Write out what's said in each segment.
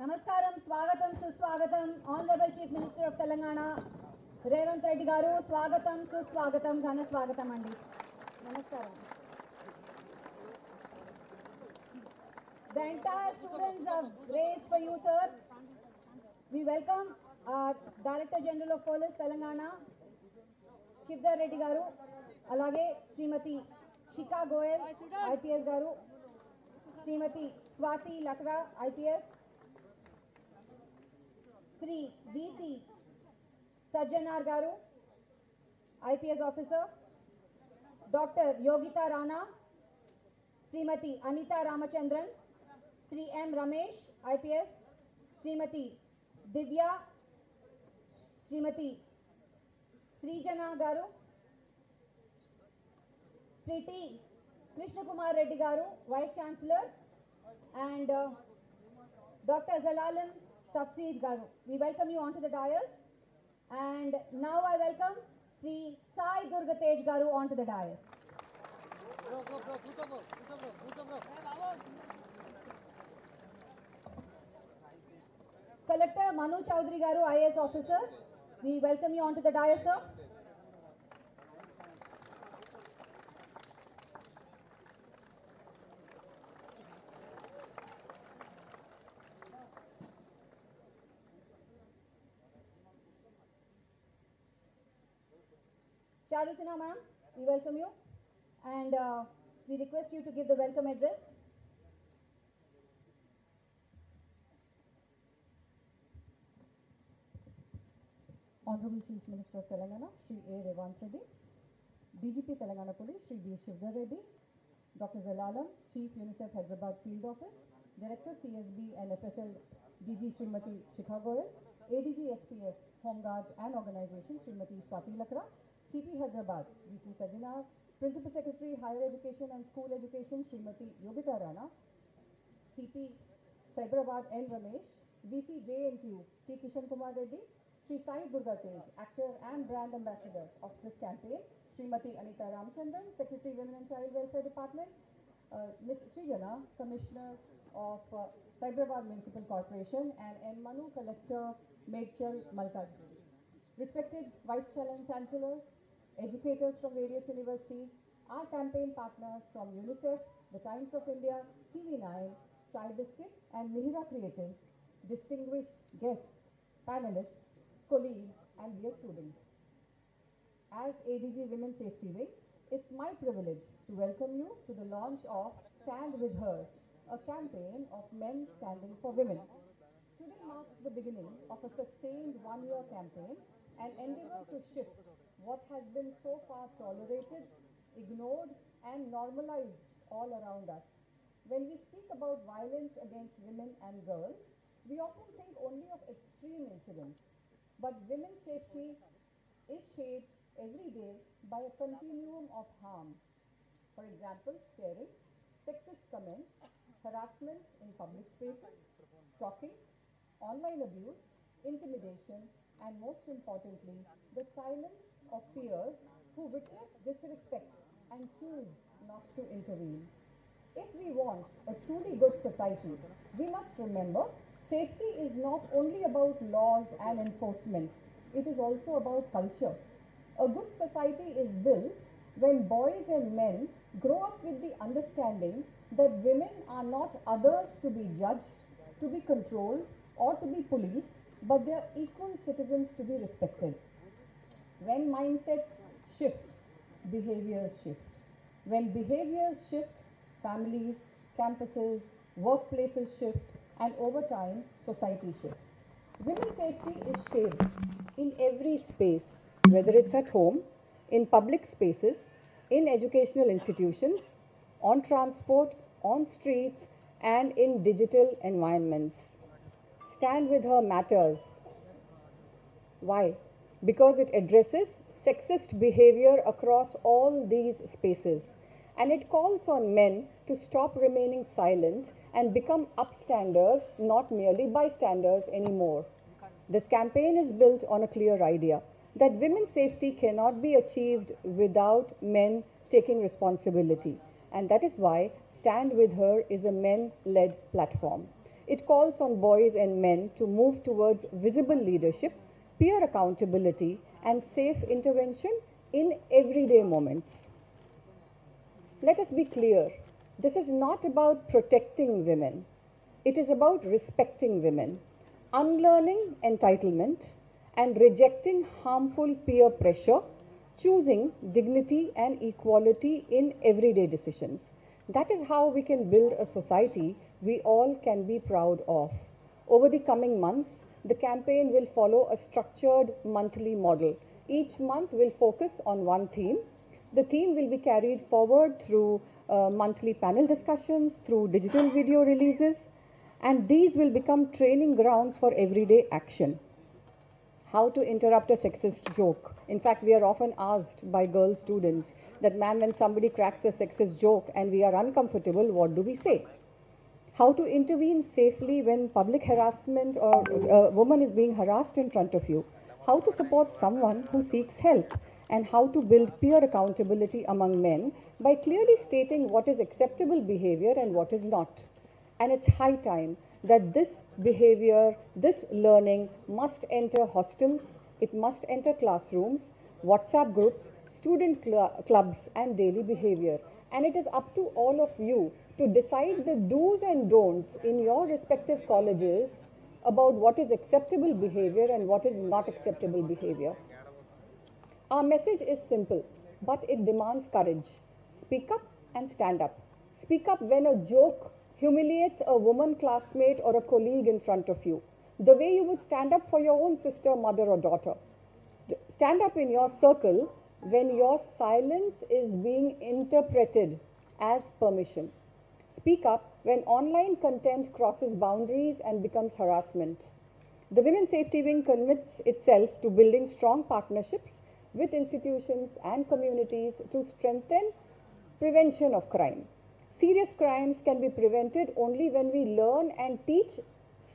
Namaskaram, Swagatam, Suswagatam, Honorable Chief Minister of Telangana, Revanth Reddy garu, Swagatam, Suswagatam, Ghana Swagatam andi. Namaskaram. The entire students have raised for you, sir. We welcome Director General of Police Telangana, Shivdar Reddy garu, alage Srimati Shika Goel, IPS garu, Srimati Swati Lakra, IPS, Sri VC Sajjanar garu, IPS officer, Dr. Yogita Rana, Srimati Anita Ramachandran, Sri M. Ramesh, IPS, Srimati Divya, Srimati Srijana garu, Sri T. Krishna Kumar Reddy garu, Vice Chancellor, and Dr. Zalalam Tafsir garu. We welcome you onto the dais. And now I welcome Sri Sai Dharam Tej garu onto the dais. Collector Manu Chaudhary garu, IAS officer. We welcome you onto the dais, sir. Charu Sinha ma'am, we welcome you and we request you to give the welcome address. Honorable Chief Minister of Telangana, Shri A. Revanth Reddy, DGP Telangana Police, Shri B. Shivdar Reddy, Dr. Zalalam, Chief UNICEF Hyderabad Field Office, Director CSB and FSL DG Srimati Shikha Goyal, ADG SPF Home Guards and Organization Srimati Swati Lakra, CP Hyderabad VC Sajjanar, Principal Secretary Higher Education and School Education Srimati Yogita Rana, CP Cyberabad N. Ramesh, VC JNQ T. Kishan Kumar Reddy, Sri Sai Dharam Tej, actor and brand ambassador of this campaign, Srimati Anita Ramachandran, Secretary Women and Child Welfare Department, Ms. Srijana, Commissioner of Cyberabad Municipal Corporation, and N. Manu, Collector, Medchal, Malkajgiri. Respected Vice Chancellors, educators from various universities, our campaign partners from UNICEF, The Times of India, TV9, Chai Biscuit, and Mihira Creatives, distinguished guests, panelists, colleagues, and dear students. As ADG Women Safety Wing, it's my privilege to welcome you to the launch of Stand With Her, a campaign of men standing for women. Today marks the beginning of a sustained one-year campaign, an endeavor to shift what has been so far tolerated, ignored, and normalized all around us. When we speak about violence against women and girls, we often think only of extreme incidents. But women's safety is shaped every day by a continuum of harm. For example, staring, sexist comments, harassment in public spaces, stalking, online abuse, intimidation, and most importantly, the silence of peers who witness disrespect and choose not to intervene. If we want a truly good society, we must remember safety is not only about laws and enforcement, it is also about culture. A good society is built when boys and men grow up with the understanding that women are not others to be judged, to be controlled, or to be policed, but they are equal citizens to be respected. When mindsets shift, behaviors shift. When behaviors shift, families, campuses, workplaces shift, and over time, society shifts. Women's safety is shaped in every space, whether it's at home, in public spaces, in educational institutions, on transport, on streets, and in digital environments. Stand With Her matters. Why? Because it addresses sexist behavior across all these spaces, and it calls on men to stop remaining silent and become upstanders, not merely bystanders anymore. This campaign is built on a clear idea that women's safety cannot be achieved without men taking responsibility, and that is why Stand With Her is a men-led platform. It calls on boys and men to move towards visible leadership, peer accountability, and safe intervention in everyday moments. Let us be clear, this is not about protecting women. It is about respecting women, unlearning entitlement, and rejecting harmful peer pressure, choosing dignity and equality in everyday decisions. That is how we can build a society we all can be proud of. Over the coming months, the campaign will follow a structured monthly model. Each month will focus on one theme. The theme will be carried forward through monthly panel discussions, through digital video releases, and these will become training grounds for everyday action. How to interrupt a sexist joke. In fact, we are often asked by girl students that, ma'am, when somebody cracks a sexist joke and we are uncomfortable, what do we say? How to intervene safely when public harassment or a woman is being harassed in front of you. How to support someone who seeks help, and how to build peer accountability among men by clearly stating what is acceptable behavior and what is not. And it's high time that this behavior, this learning must enter hostels, it must enter classrooms, WhatsApp groups, student clubs, and daily behavior. And it is up to all of you to decide the do's and don'ts in your respective colleges about what is acceptable behavior and what is not acceptable behavior. Our message is simple, but it demands courage. Speak up and stand up. Speak up when a joke humiliates a woman classmate or a colleague in front of you, the way you would stand up for your own sister, mother, or daughter. Stand up in your circle when your silence is being interpreted as permission. Speak up when online content crosses boundaries and becomes harassment. The Women's Safety Wing commits itself to building strong partnerships with institutions and communities to strengthen prevention of crime. Serious crimes can be prevented only when we learn and teach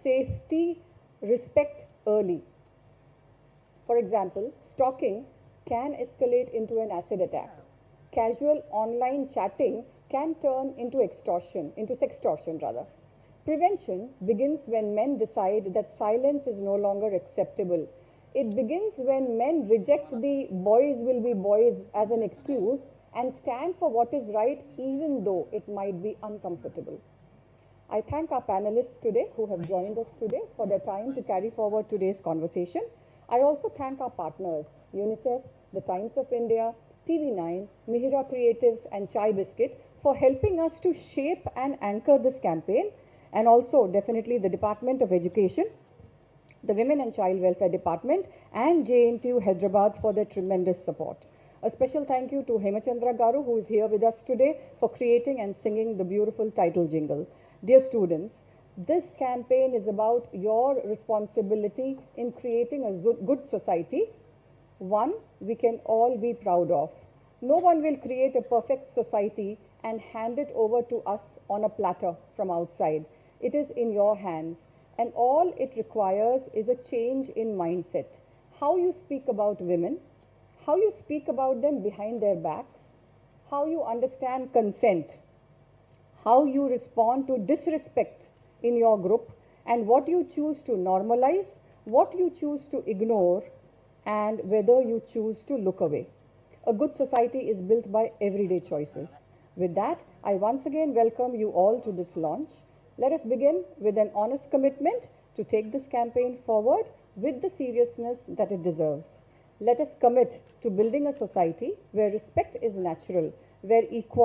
safety, respect early. For example, stalking can escalate into an acid attack. Casual online chatting can turn into sextortion rather. Prevention begins when men decide that silence is no longer acceptable. It begins when men reject the boys will be boys as an excuse and stand for what is right even though it might be uncomfortable. I thank our panelists today who have joined us today for their time to carry forward today's conversation. I also thank our partners, UNICEF, the Times of India, TV9, Mihira Creatives, and Chai Biscuit for helping us to shape and anchor this campaign, and also definitely the Department of Education, the Women and Child Welfare Department, and JNTU Hyderabad for their tremendous support. A special thank you to Hemachandra Garu, who is here with us today, for creating and singing the beautiful title jingle. Dear students, this campaign is about your responsibility in creating a good society, one we can all be proud of. No one will create a perfect society and hand it over to us on a platter from outside. It is in your hands, and all it requires is a change in mindset. How you speak about women, how you speak about them behind their backs, how you understand consent, how you respond to disrespect in your group, and what you choose to normalize, what you choose to ignore, and whether you choose to look away. A good society is built by everyday choices. With that, I once again welcome you all to this launch. Let us begin with an honest commitment to take this campaign forward with the seriousness that it deserves. Let us commit to building a society where respect is natural, where equality